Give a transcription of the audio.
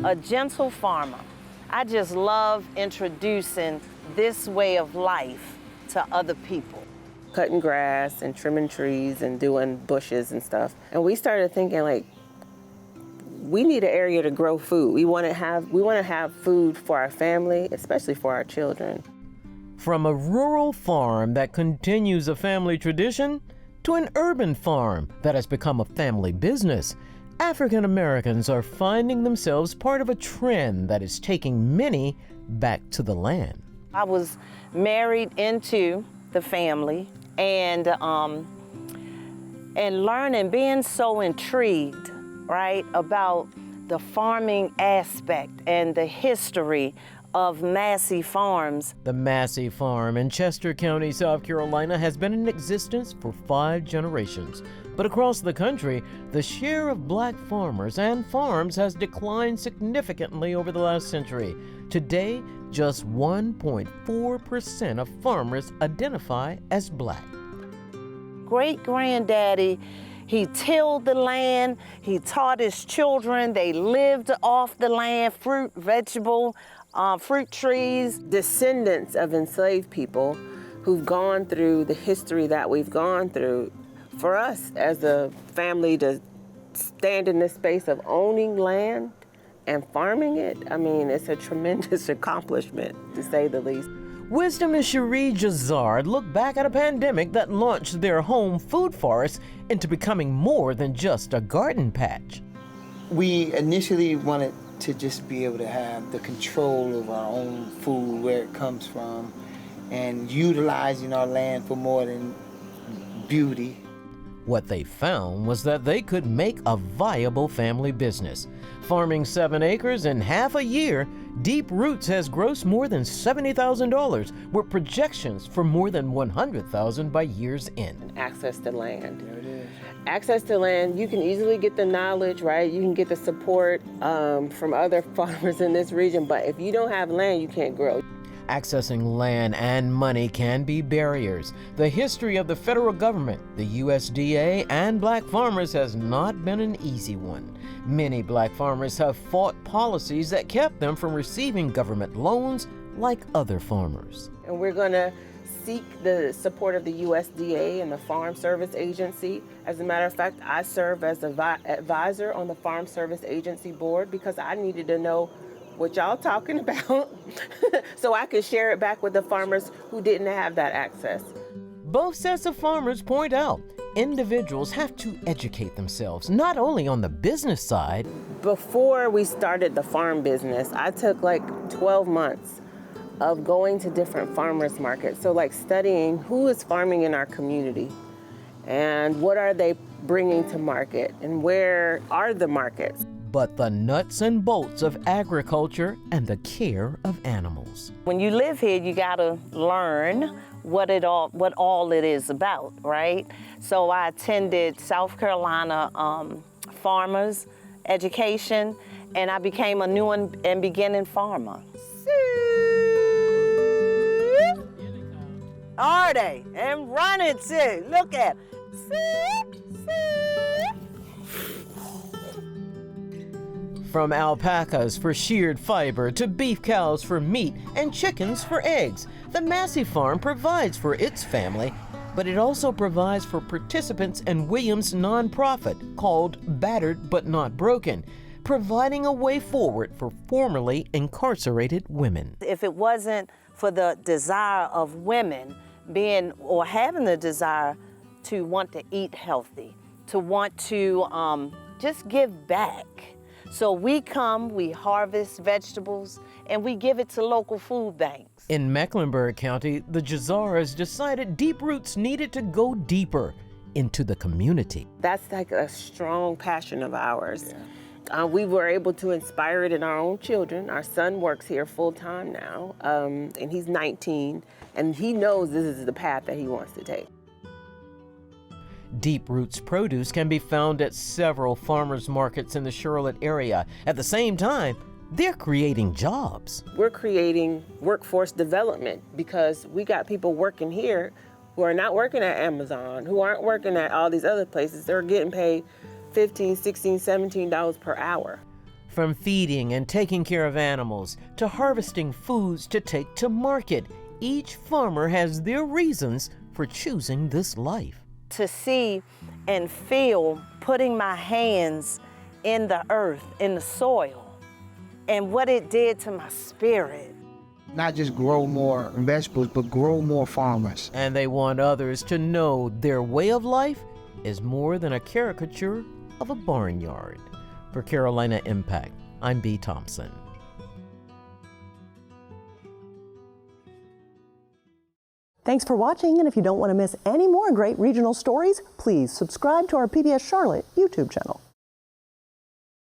a gentle farmer. I just love introducing this way of life to other people. Cutting grass and trimming trees and doing bushes and stuff. And we started thinking, like, we need an area to grow food. We want to have food for our family, especially for our children. From a rural farm that continues a family tradition to an urban farm that has become a family business, African Americans are finding themselves part of a trend that is taking many back to the land. I was married into the family and learning, being so intrigued, right, about the farming aspect and the history of Massey Farms. The Massey Farm in Chester County, South Carolina has been in existence for 5 generations. But across the country, the share of black farmers and farms has declined significantly over the last century. Today, just 1.4% of farmers identify as black. Great-granddaddy, he tilled the land, he taught his children, they lived off the land, fruit, vegetable, fruit trees. Descendants of enslaved people who've gone through the history that we've gone through. For us as a family to stand in this space of owning land and farming it, I mean, it's a tremendous accomplishment, to say the least. Wisdom and Cherie Jazard look back at a pandemic that launched their home food forest into becoming more than just a garden patch. We initially wanted to just be able to have the control of our own food, where it comes from, and utilizing our land for more than beauty. What they found was that they could make a viable family business. Farming 7 acres in half a year, Deep Roots has grossed more than $70,000, with projections for more than $100,000 by year's end. Access to land. There it is. Access to land, you can easily get the knowledge, right? You can get the support from other farmers in this region, but if you don't have land, you can't grow. Accessing land and money can be barriers. The history of the federal government, the USDA, and black farmers has not been an easy one. Many black farmers have fought policies that kept them from receiving government loans like other farmers. And we're going to seek the support of the USDA and the Farm Service Agency. As a matter of fact, I serve as an advisor on the Farm Service Agency board because I needed to know what y'all talking about so I could share it back with the farmers who didn't have that access. Both sets of farmers point out individuals have to educate themselves, not only on the business side. Before we started the farm business, I took like 12 months of going to different farmers markets. So like studying who is farming in our community and what are they bringing to market and where are the markets. But the nuts and bolts of agriculture and the care of animals. When you live here, you gotta learn what all it is about, right? So I attended South Carolina Farmers Education, and I became a new and beginning farmer. Are they? And running too. Look at it. From alpacas for sheared fiber to beef cows for meat and chickens for eggs, the Massey Farm provides for its family, but it also provides for participants in Williams' nonprofit called Battered But Not Broken, providing a way forward for formerly incarcerated women. If it wasn't for the desire of women being or having the desire to want to eat healthy, to want to just give back. So we come, we harvest vegetables, and we give it to local food banks. In Mecklenburg County, the Jazars decided Deep Roots needed to go deeper into the community. That's like a strong passion of ours. Yeah. We were able to inspire it in our own children. Our son works here full time now, and he's 19, and he knows this is the path that he wants to take. Deep Roots produce can be found at several farmers markets in the Charlotte area. At the same time, they're creating jobs. We're creating workforce development because we got people working here who are not working at Amazon, who aren't working at all these other places. They're getting paid $15, $16, $17 per hour. From feeding and taking care of animals, to harvesting foods to take to market, each farmer has their reasons for choosing this life. To see and feel putting my hands in the earth, in the soil, and what it did to my spirit. Not just grow more vegetables, but grow more farmers. And they want others to know their way of life is more than a caricature of a barnyard. For Carolina Impact, I'm B. Thompson. Thanks for watching, and if you don't want to miss any more great regional stories, please subscribe to our PBS Charlotte YouTube channel.